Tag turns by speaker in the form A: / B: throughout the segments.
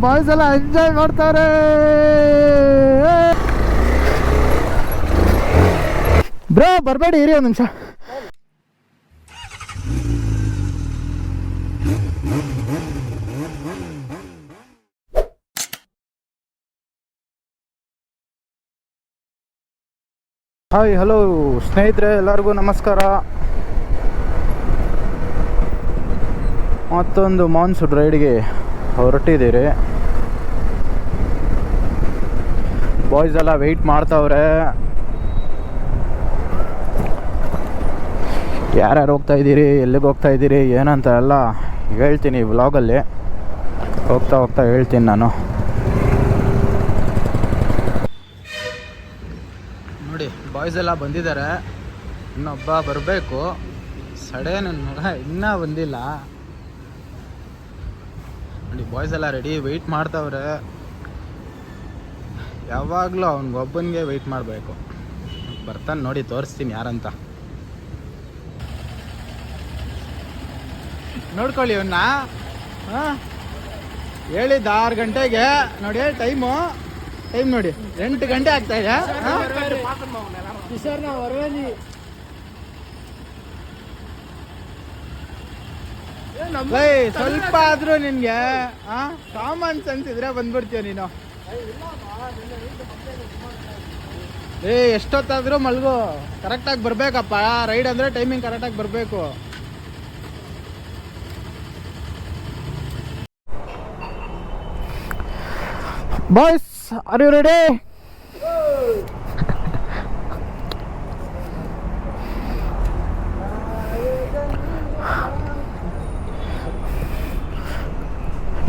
A: Boys ಎಲ್ಲ enjoy ಮಾಡ್ತಾರೆ. Bro ಬರಬೇಡಿ, ಇರಿ ಒಂದು ನಿಮಿಷ. ಹಾಯ್ ಹಲೋ ಸ್ನೇಹಿತರೆ, ಎಲ್ಲರಿಗೂ ನಮಸ್ಕಾರ. ಮತ್ತೊಂದು ಮಾನ್ಸೂನ್ ರೈಡ್ಗೆ ಹೊರಟಿದ್ದೀರಿ. ಬಾಯ್ಸ್ ಎಲ್ಲ ವೆಯ್ಟ್ ಮಾಡ್ತಾವ್ರೆ. ಯಾರ್ಯಾರು ಹೋಗ್ತಾ ಇದ್ದೀರಿ, ಎಲ್ಲಿಗೆ ಹೋಗ್ತಾ ಇದ್ದೀರಿ ಏನಂತ ಎಲ್ಲ ಹೇಳ್ತೀನಿ ವ್ಲಾಗಲ್ಲಿ. ಹೋಗ್ತಾ ಹೋಗ್ತಾ ಹೇಳ್ತೀನಿ ನಾನು. ನೋಡಿ ಬಾಯ್ಸ್ ಎಲ್ಲ ಬಂದಿದ್ದಾರೆ, ಇನ್ನೊಬ್ಬ ಬರಬೇಕು. ಸಡೇ ನನ್ನ ಮಗ ಇನ್ನೂ ಬಂದಿಲ್ಲ. ನೋಡಿ ಬಾಯ್ಸ್ ಎಲ್ಲ ರೆಡಿ ವೆಯ್ಟ್ ಮಾಡ್ತಾವ್ರೆ. ಯಾವಾಗಲೂ ಅವನಿಗೊಬ್ಬನಿಗೆ ವೆಯ್ಟ್ ಮಾಡಬೇಕು. ಬರ್ತಾನೆ ನೋಡಿ, ತೋರಿಸ್ತೀನಿ ಯಾರಂತ. ನೋಡ್ಕೊಳ್ಳಿ ಇವನ್ನ. ಹೇಳಿದ್ದು 6 ಗಂಟೆಗೆ ನೋಡಿ, ಟೈಮ್ ನೋಡಿ 8 ಗಂಟೆ ಆಗ್ತಾ ಇದೆ. ಸ್ವಲ್ಪ ಆದ್ರೂ ನಿನ್ಗೆ ಕಾಮನ್ ಸೆನ್ಸ್ ಇದ್ರೆ ಬಂದ್ಬಿಡ್ತೀಯ ನೀನು. ಎಷ್ಟೊತ್ತಾದ್ರೂ ಮಲ್ಗು, ಕರೆಕ್ಟಾಗಿ ಬರ್ಬೇಕಪ್ಪ. ರೈಡ್ ಅಂದ್ರೆ ಟೈಮಿಂಗ್ ಕರೆಕ್ಟಾಗಿ ಬರಬೇಕು. Boys, are you ready?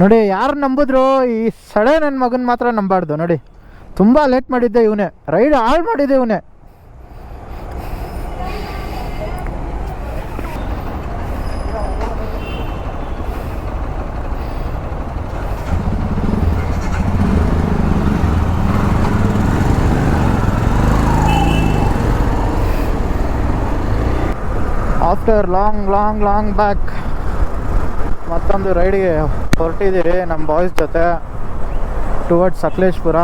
A: ನೋಡಿ, ಯಾರು ನಂಬಿದ್ರು ಈ ಸಡೆ ನನ್ನ ಮಗನ ಮಾತ್ರ ನಂಬಾರ್ದು. ನೋಡಿ, ತುಂಬ ಲೇಟ್ ಮಾಡಿದ್ದೆ ಇವನೇ, ರೈಡ್ ಹಾಳು ಮಾಡಿದ್ದೆ ಇವನೇ. ಆಫ್ಟರ್ ಲಾಂಗ್ ಬ್ಯಾಕ್ ಮತ್ತೊಂದು ರೈಡ್ಗೆ ಹೊರಟಿದ್ದೀರಿ ನಮ್ಮ ಬಾಯ್ಸ್ ಜೊತೆ. ಟುವರ್ಡ್ಸ್ ಸಕಲೇಶ್ಪುರ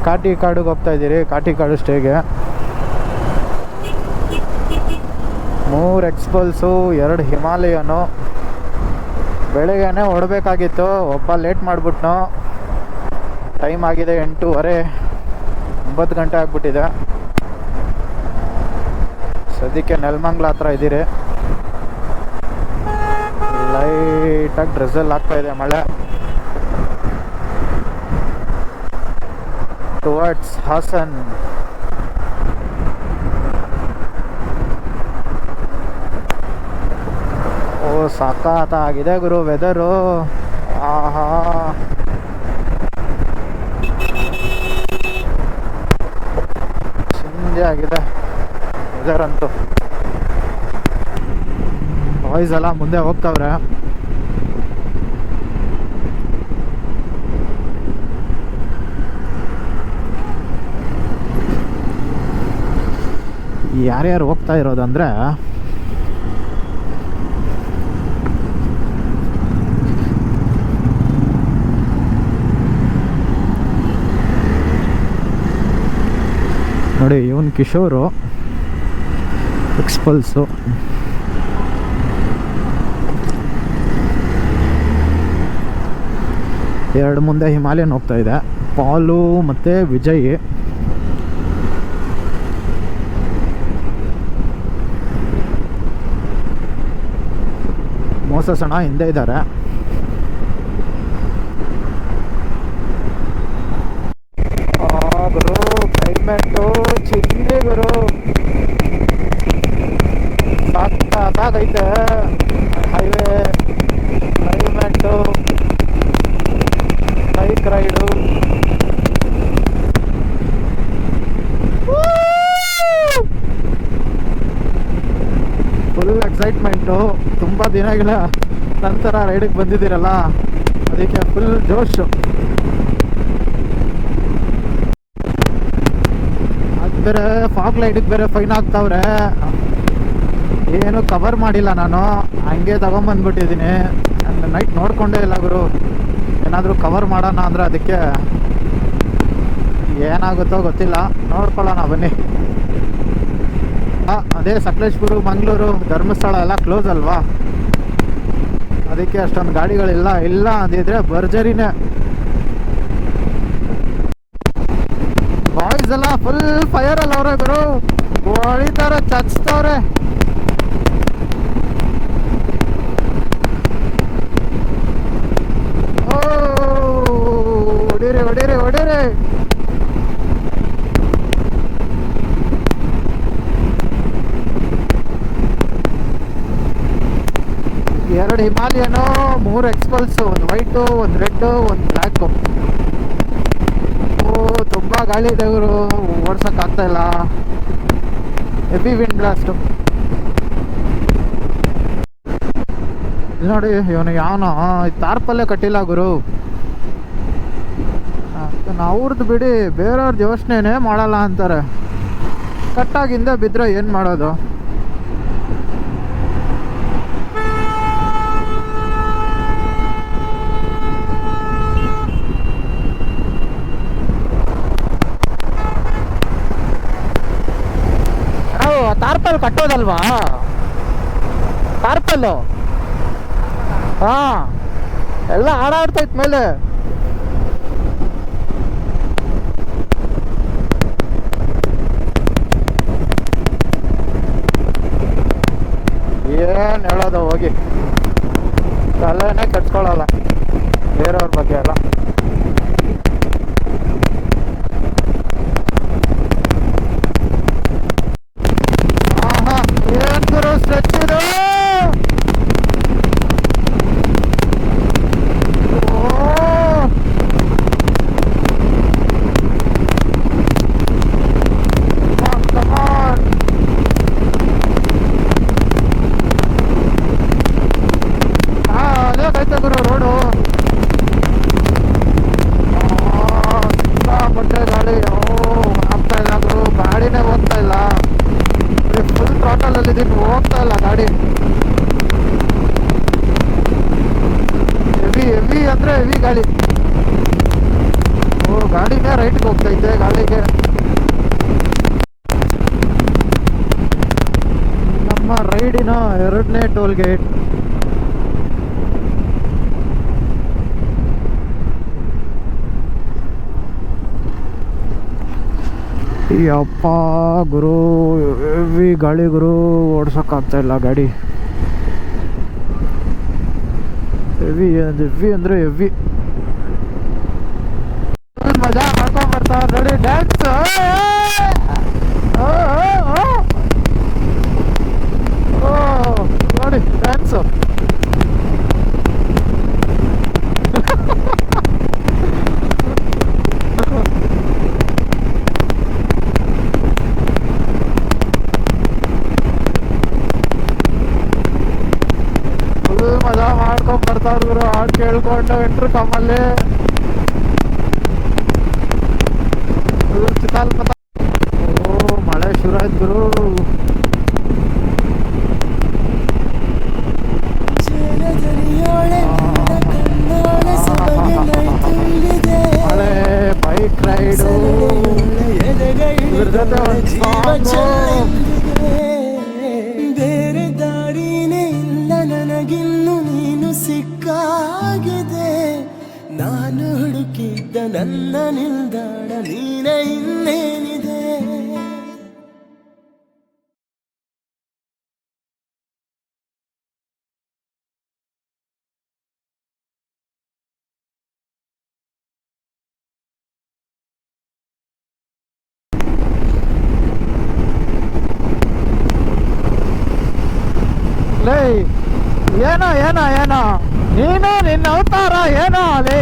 A: ಕಾಟಿಕಾಡಿಗೆ ಹೋಗ್ತಾ ಇದ್ದೀರಿ. ಕಾಟಿಕಾಡು ಸ್ಟೇಗೆ 3 ಎಕ್ಸ್ಪಲ್ಸು, 2 ಹಿಮಾಲಯನು. ಬೆಳಗ್ಗೆನೇ ಹೊಡಬೇಕಾಗಿತ್ತು, ಒಬ್ಬ ಲೇಟ್ ಮಾಡಿಬಿಟ್ನು. ಟೈಮ್ ಆಗಿದೆ 8:30, 9 ಗಂಟೆ ಆಗಿಬಿಟ್ಟಿದೆ. ಸದ್ಯಕ್ಕೆ ನೆಲಮಂಗ್ಲ ಹತ್ರ ಇದ್ದೀರಿ. ಲೈಟಾಗಿ ಡ್ರೆಸ್ಸಲ್ಲಿ ಆಗ್ತಾ ಇದೆ ಮಳೆ. ಟುವರ್ಡ್ಸ್ ಹಾಸನ್. ಓ ಸಖತ್ತಾಗಿದೆ ಗುರು ವೆದರು. ಆಹಾ, ಚೇಂಜ್ ಆಗಿದೆ ವೆದರ್ ಅಂತೂ. ಬಾಯ್ಸ್ ಎಲ್ಲ ಮುಂದೆ ಹೋಗ್ತಾವ್ರೆ. ಯಾರ್ಯಾರು ಹೋಗ್ತಾ ಇರೋದಂದ್ರೆ, ನೋಡಿ ಇವನ್ ಕಿಶೋರು ಎಕ್ಸ್ಪಲ್ಸು. ಎರಡು ಮುಂದೆ ಹಿಮಾಲಯನ್ ಹೋಗ್ತಾ ಇದೆ, ಪಾಲು ಮತ್ತು ವಿಜಯ್. ಮೋಸಸಣ ಹಿಂದೆ ಇದ್ದಾರೆ. ಗುರು ಕ್ಲೈಮೇಟು ಚಿಂದಿ ಗುರು, ಸಾಕಾಗೈತೆ. Highway climate, bike ride, full excitement. ತುಂಬ ದಿನಗಳ ನಂತರ ರೈಡಿಗೆ ಬಂದಿದ್ದೀರಲ್ಲ, ಅದಕ್ಕೆ ಫುಲ್ ಜೋಶು. ಅದು ಬೇರೆ ಫಾಗ್ ಲೈಟಿಗೆ ಬೇರೆ ಫೈನ್ ಆಗ್ತಾವ್ರೆ. ಏನು ಕವರ್ ಮಾಡಿಲ್ಲ ನಾನು, ಹಂಗೆ ತಗೊಂಬಂದ್ಬಿಟ್ಟಿದ್ದೀನಿ. ನೈಟ್ ನೋಡ್ಕೊಂಡೇ ಇಲ್ಲ ಗುರು, ಏನಾದರೂ ಕವರ್ ಮಾಡೋಣ ಅಂದರೆ ಅದಕ್ಕೆ ಏನಾಗುತ್ತೋ ಗೊತ್ತಿಲ್ಲ, ನೋಡ್ಕೊಳ್ಳೋಣ ಬನ್ನಿ. ಅದೇ ಸಕಲೇಶ್ಪುರ, ಮಂಗಳೂರು, ಧರ್ಮಸ್ಥಳ ಎಲ್ಲ ಕ್ಲೋಸ್ ಅಲ್ವಾ, ಅದಕ್ಕೆ ಅಷ್ಟೊಂದು ಗಾಡಿಗಳಿಲ್ಲ. ಇಲ್ಲ ಅಂದಿದ್ರೆ ಭರ್ಜರಿನೇ. ಬಾಯ್ಸ್ ಎಲ್ಲ ಫುಲ್ ಫೈರಲ್ಲಿ ಅವ್ರೆ ಗುರು, ಹೊಳಿತಾರೆ, ಚಚ್ತವ್ರೆ. ಓ ಹೊಡೀರಿ ಹೊಡೀರಿ ಹೊಡೀರಿ. ಎರಡು ಹಿಮಾಲಯನು, 3 ಎಕ್ಸ್ಪಲ್ಸು, ಒಂದು ವೈಟು, ಒಂದು ರೆಡ್ಡು, ಒಂದು ಬ್ಲ್ಯಾಕು. ಓ ತುಂಬ ಗಾಳಿ ಇದೆ ಗುರು, ಓಡ್ಸೋಕ್ಕಾಗ್ತಾ ಇಲ್ಲ, ಹೆವಿ ವಿಂಡ್ ಬ್ಲಾಸ್ಟು. ನೋಡಿ ಇವನು ಯಾವನೋ ತಾರ್ಪಲ್ಲೇ ಕಟ್ಟಿಲ್ಲ ಗುರು. ಅವ್ರದ್ದು ಬಿಡಿ, ಬೇರೆಯವ್ರದ್ದು ಯೋಚನೆನೇ ಮಾಡಲ್ಲ ಅಂತಾರೆ. ಕಟ್ಟಾಗಿಂದ ಬಿದ್ದರೆ ಏನು ಮಾಡೋದು? ತಾರ್ಪಲ್ ಕಟ್ಟೋದಲ್ವಾ, ತಾರ್ಪಲ್ಲು. ಹಾಂ, ಎಲ್ಲ ಹಾಡಾಡ್ತೈತೆ ಮೇಲೆ. ಏನು ಹೇಳೋದು, ಹೋಗಿ ತಲೆನೇ ಕೆಡ್ಸ್ಕೊಳ್ಳಲ್ಲ ಬೇರೆಯವ್ರ ಬಗ್ಗೆ ಎಲ್ಲ. ಏನ್ ಗುರು ಸ್ಟ್ರೆಚ್ ಇದು? ಅದೇ ಗುರು ರೋಡು, ಬಟ್ಟೆ ಗಾಡಿ. ಆಗ್ತಾ ಇಲ್ಲ ಗುರು, ಗಾಡಿನೇ ಹೋಗ್ತಾ ಇಲ್ಲ. ಫುಲ್ ಥ್ರಾಟಲ್ ಅಲ್ಲಿ ಇದೀನಿ, ಹೋಗ್ತಾ ಇಲ್ಲ ಗಾಡಿ. ಹೆವಿ ಹೆವಿ ಅಂದ್ರೆ ಹೆವಿ ಗಾಡಿ. ಓ ಗಾಡಿನೇ ರೈಟ್ಗೆ ಹೋಗ್ತೈತೆ ಗಾಡಿಗೆ. ನಮ್ಮ ರೈಡಿನ 2ನೇ ಟೋಲ್ ಗೇಟ್. ಯಪ್ಪ ಗುರು, ಹೆವಿ ಗಾಳಿ ಗುರು, ಓಡ್ಸೋಕ್ಕಾಗ್ತಾ ಇಲ್ಲ ಗಾಡಿ. ಹೆವಿ ಹೆವಿ ಅಂದರೆ ಹೆವಿ. ಮಜಾ ಮಾಡ್ಕೊಂಡ್ಬರ್ತಾವ ನೋಡಿ, ಡ್ಯಾನ್ಸ್ ನೋಡಿ, ಡ್ಯಾನ್ಸು. ಮಜಾ ಮಾಡ್ಕೊಂಡ್ ಬರ್ತಾವ್ರು ಗುರು, ಹಾಡು ಕೇಳ್ಕೊಂಡು ಎಂಟ್ರು ಕಮ್ಮಲ್ಲಿ. ಓ ಮಳೆ ಶುರು ಆಯ್ತು ಗುರು. ಮಳೆ, ಬೈಕ್ ರೈಡು, ಇದ್ರ ಜೊತೆ ಒಂದು ಸಾಂಗು.
B: ಬೇರೆ ದಾರಿನೇ ಇಲ್ಲ ನನಗಿನ್ನು, ನೀನು ಸಿಕ್ಕಾಗಿದೆ. ನಾನು ಹುಡುಕಿದ್ದ ನನ್ನ ನಿಲ್ದಾಣ ನೀನೇ, ಇನ್ನೇನಿದೆ?
A: ಲೇ ಏನೋ ಏನೋ ಏನೋ ನೀನು ನಿನ್ನ ಅವತಾರ ಏನೋ ಲೇ.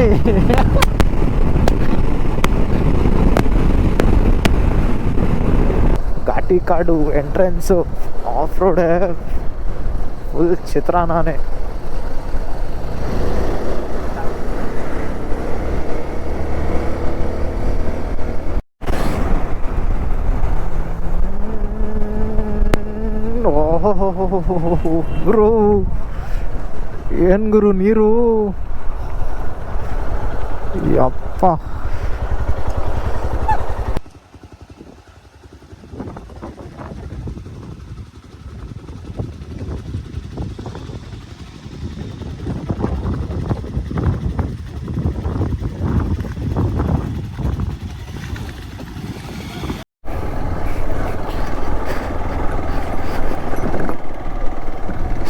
A: ಘಾಟಿ ಕಾಡು ಎಂಟ್ರೆನ್ಸು, ಆಫ್ ರೋಡ್, ಫುಲ್ ಚಿತ್ರಾನೇ. ಓಹೋ ಗುರು ಏನು ಗುರು ನೀರು ಯಪ್ಪ.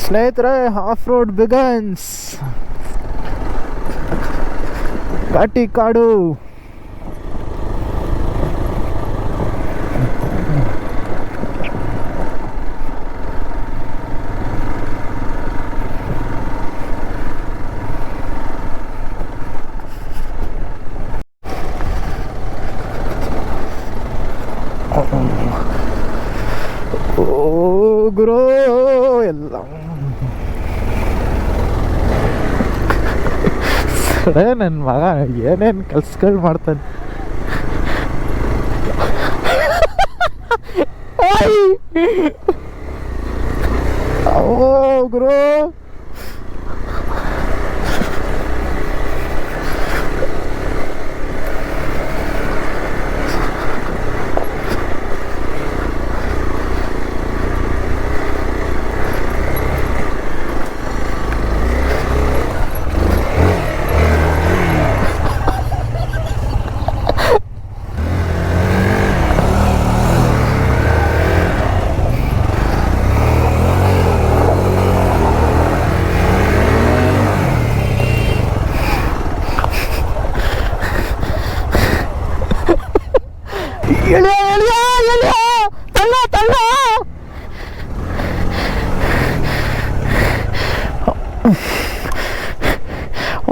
A: ಸ್ನೇಹಿತರೆ, ಆಫ್ ರೋಡ್ ಬಿಗನ್ಸ್. ಘಾಟಿ ಕಾಡು. ಓ ಗುರು ಎಲ್ಲ ನನ್ನ ಮಗ ಏನೇನು ಕೆಲ್ಸಗಳು ಮಾಡ್ತಾನೆ. ಓ ಗುರು ಎಳಿಯ ಎಳಿಯ ಎಳಿಯ ತಳ್ಳ ತಳ್ಳ.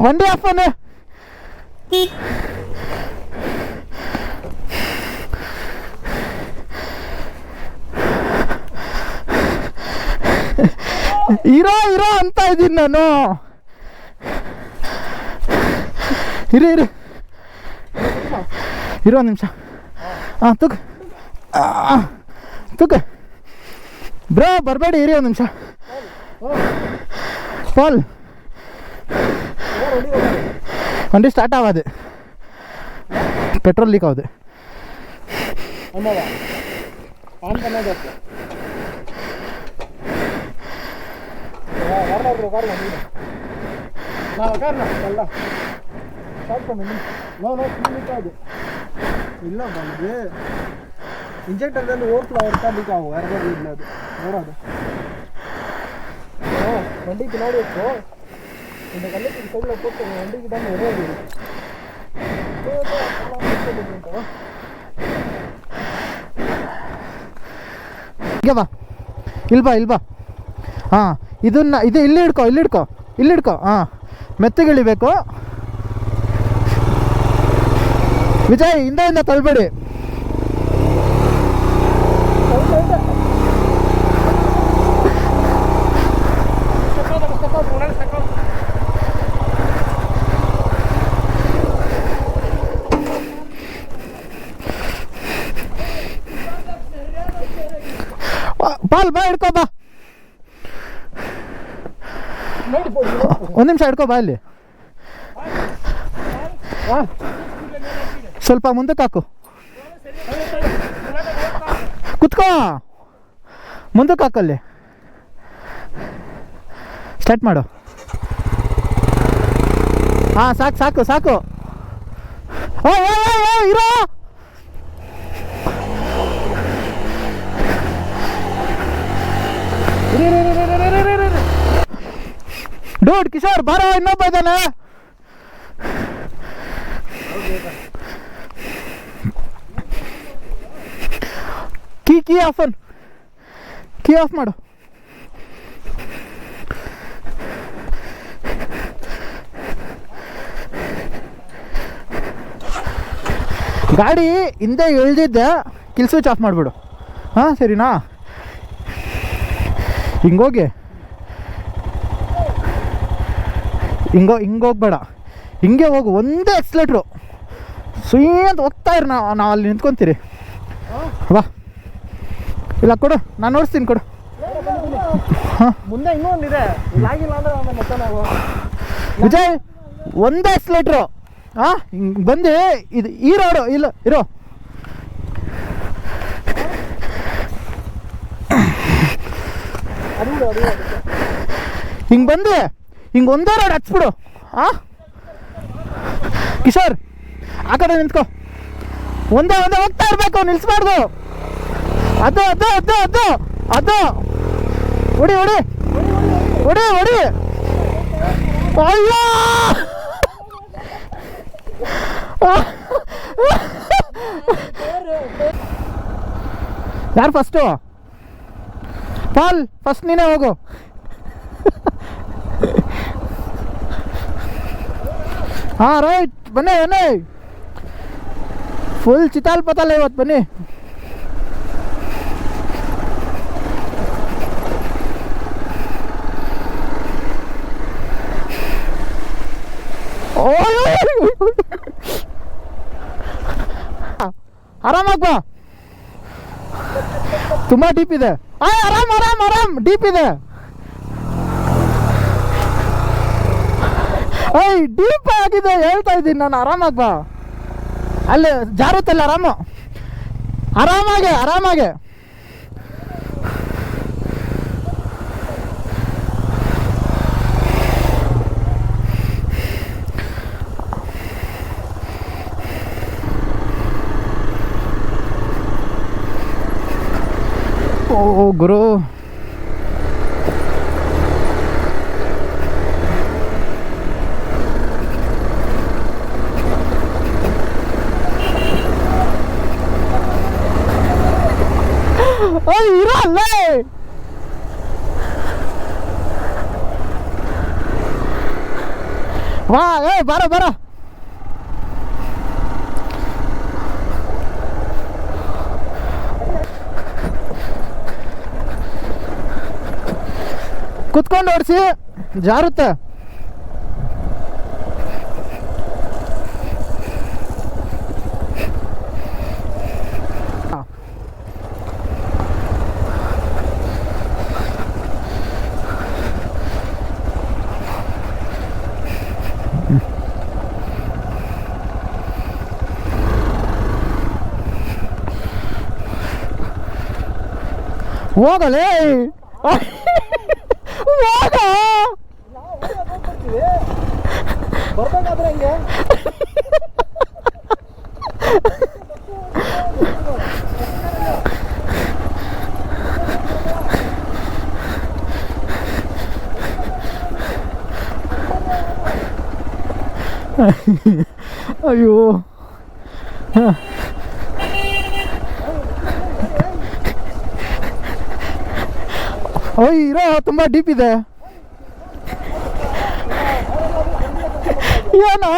A: வண்டி ஆஃப் பண்ணு. ಇರೋ ಇರೋ ಅಂತ ಇದ್ದೀನಿ ನಾನು. ಇರು ಇರು ಇರೋ ಒಂದು ನಿಮಿಷ. ಹಾಂ ತುಕ್ ತುಕ್ ಬ್ರೋ ಬರಬೇಡಿ, ಇರಿ ಒಂದು ನಿಮಿಷ. ಪಾಲ್ வண்டி ஸ்டார்ட் ஆகாது, பெட்ரோல் லீக் ஆகுது.
C: ಇಲ್ಲ ಬಂದು ಇಂಜೆಕ್ಟರ್ದಲ್ಲಿ ಓವರ್ಫ್ಲೋ ಆಗುತ್ತಾ ಲೀಕ್ ಆಗು, ಯಾರು ಇಲ್ಲ ಅದು ನೋಡೋದು. வண்டிக்கு பின்னாடி வச்சோ இந்த கல்லுக்கு சைடில் போட்டு வண்டிக்கு தான் ஒரே
A: ಈಗ ಬಾ, ಇಲ್ಲಿ ಬಾ ಇಲ್ಲಿ ಬಾ. ಹಾಂ ಇದನ್ನ ಇದು ಇಲ್ಲಿ ಹಿಡ್ಕೊ ಇಲ್ಲಿ ಹಿಡ್ಕೊ ಇಲ್ಲಿ ಹಿಡ್ಕೊ. ಹಾಂ ಮೆತ್ತಗೆ ಇಳಿಬೇಕು ವಿಜಯ್, ಹಿಂದೆ ತಳ್ಬೇಡಿ. ಪಾಲ್ ಬಾ ಹಿಡ್ಕೊ ಬಾ, ಒಂದು ನಿಮಿಷ ಹಿಡ್ಕೊ ಬಾ. ಇಲ್ಲಿ ಸ್ವಲ್ಪ ಮುಂದಕ್ಕೆ ಹಾಕು, ಕುತ್ಕೋ, ಮುಂದಕ್ಕೆ ಹಾಕಲ್ಲಿ. ಸ್ಟಾರ್ಟ್ ಮಾಡು. ಹಾಂ ಸಾಕು ಸಾಕು ಸಾಕು. ಇರೋ ಡೂಡ್ ಕಿಶೋರ್ ಬಾರೋ, ಇನ್ನೊಬ್ಬ ಇದ್ದಾನೆ. ಕೀ ಆಫ್ ಕೀ ಆಫ್ ಮಾಡು. ಗಾಡಿ ಹಿಂದೆ ಇಳ್ದಿದ್ದೆ, ಕಿಲ್ ಸ್ವಿಚ್ ಆಫ್ ಮಾಡಿಬಿಡು. ಹಾಂ ಸರಿನಾ? ಹಿಂಗೋಗಿ ಹಿಂಗೋಗ್ಬೇಡ, ಹಿಂಗೆ ಹೋಗು, ಒಂದೇ ಎಕ್ಸ್ಲೇಟ್ರು ಸುಯ್ ಅಂತ ಹೋಗ್ತಾ ಇರಿ. ನಾವು ಅಲ್ಲಿ ನಿಂತ್ಕೊತೀರಿ. ಬಾ ಇಲ್ಲ ಕೊಡು, ನಾನು ಓಡಿಸ್ತೀನಿ, ಕೊಡು. ಹಾಂ
C: ಮುಂದೆ ಇನ್ನೂ ಒಂದಿದೆ ಇಲ್ಲಾಗಿಲ್ಲ ಅಂದ್ರೆ ಆಮೇಲೆ ಮತ್ತೆ ನಾವು
A: ವಿಜಯ್ ಒಂದೇ ಎಕ್ಸ್ಲೇಟ್ರು. ಹಾಂ ಹಿಂಗೆ ಬಂದು ಇದು ಈ ರೋಡು ಇಲ್ಲ ಇರೋ
C: ಅದು
A: ಹಿಂಗೆ ಬಂದು ಹಿಂಗೆ ಒಂದೇ ರೋಡ್ ಹಚ್ಬಿಡು. ಹಾಂ ಕಿಶೋರ್ ಆ ಕಡೆ ನಿಂತ್ಕೊ. ಒಂದೇ ಹೋಗ್ತಾ ಇರಬೇಕು, ನಿಲ್ಲಿಸ್ಬಾರ್ದು. ಅದು ಅದು ಅದು ಅದು ಅದು ಹೊಡಿ ಹೊಡಿ ಹೊಡಿ ಹೊಡಿ. ಅಯ್ಯೋ ಯಾರು ಫಸ್ಟು? ಪಾಲ್ ಫಸ್ಟ್ ನೀನೇ ಹೋಗು. ಹಾಂ ರೈಟ್ ಬನ್ನಿ ಬನ್ನಿ, ಫುಲ್ ಚಿತಾಲ್ ಪತಾಲ್ ಇವತ್ತು ಬನ್ನಿ. ಆರಾಮಾಗ ಬಾ, ತುಂಬ ಡೀಪ್ ಇದೆ. ಆರಾಮ್ ಆರಾಮ್ ಆರಾಮ್ ಡೀಪ್ ಇದೆ. ಡೀಪ್ ಆಗಿದೆ ಹೇಳ್ತಾ ಇದ್ದೀನಿ ನಾನು. ಆರಾಮಾಗಿ ಬಾ, ಅಲ್ಲಿ ಜಾರುತ್ತಲ್ಲ ಆರಾಮು, ಆರಾಮಾಗೆ ಆರಾಮಾಗೆ. ಓ ಗುರು, ಇರೋ ಅಲ್ಲೇ. ವಾ ಬಾರ ಬಾರ. ಕುತ್ಕೊಂಡು ಓಡಿಸಿ, ಜಾರುತ್ತೆ. ಹೋಗಲೇ ಹೋಗ.
C: ಬರ್ಬೇಕಾದ್ರೆ ಹೆಂಗೆ
A: ಅಯ್ಯೋ ಇರೋ ತುಂಬ ಡೀಪ್ ಇದೆ. ಏನು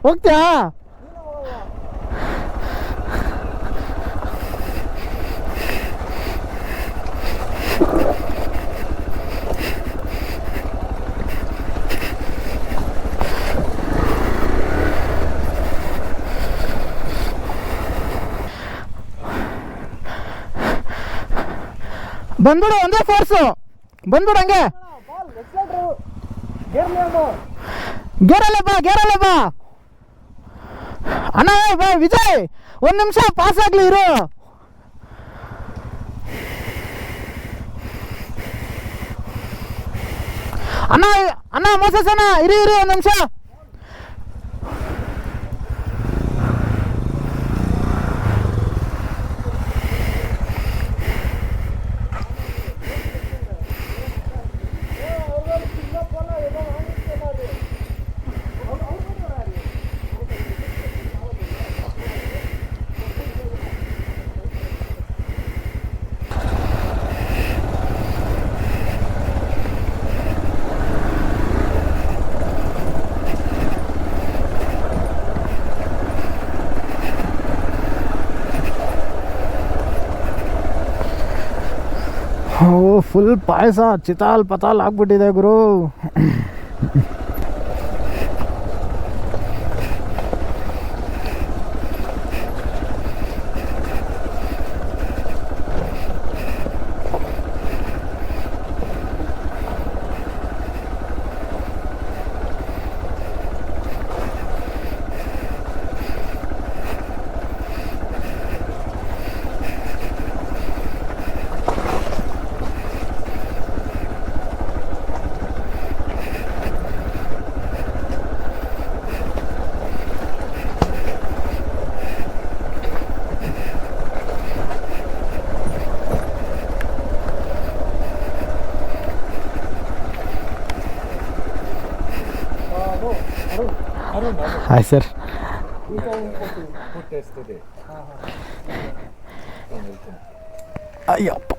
A: ಹೋಗ್ತೀಯಾ? ಬಂದ್ಬಿಡು, ಒಂದೇ ಫೋರ್ಸು ಬಂದ್ಬಿಡು ಹಂಗೆ. ಗೇರಲ್ಲೇ ಬಾ, ಗೇರಲ್ಲೇ ಬಾ ಅಣ್ಣ. ಬಾ ವಿಜಯ್, ಒಂದು ನಿಮಿಷ ಪಾಸ್ ಆಗ್ಲಿ ಇರು. ಅಣ್ಣ ಅಣ್ಣ ಮೋಸಸ್ ಅಣ್ಣ, ಇರಿ ಇರಿ ಒಂದು ನಿಮಿಷ. ಓ ಫುಲ್ ಪಾಯಸ ಚಿತಾಲ್ ಪತಾಲ್ ಆಗ್ಬಿಟ್ಟಿದೆ ಗುರು. Hi sir. ಅಯ್ಯಪ್ಪ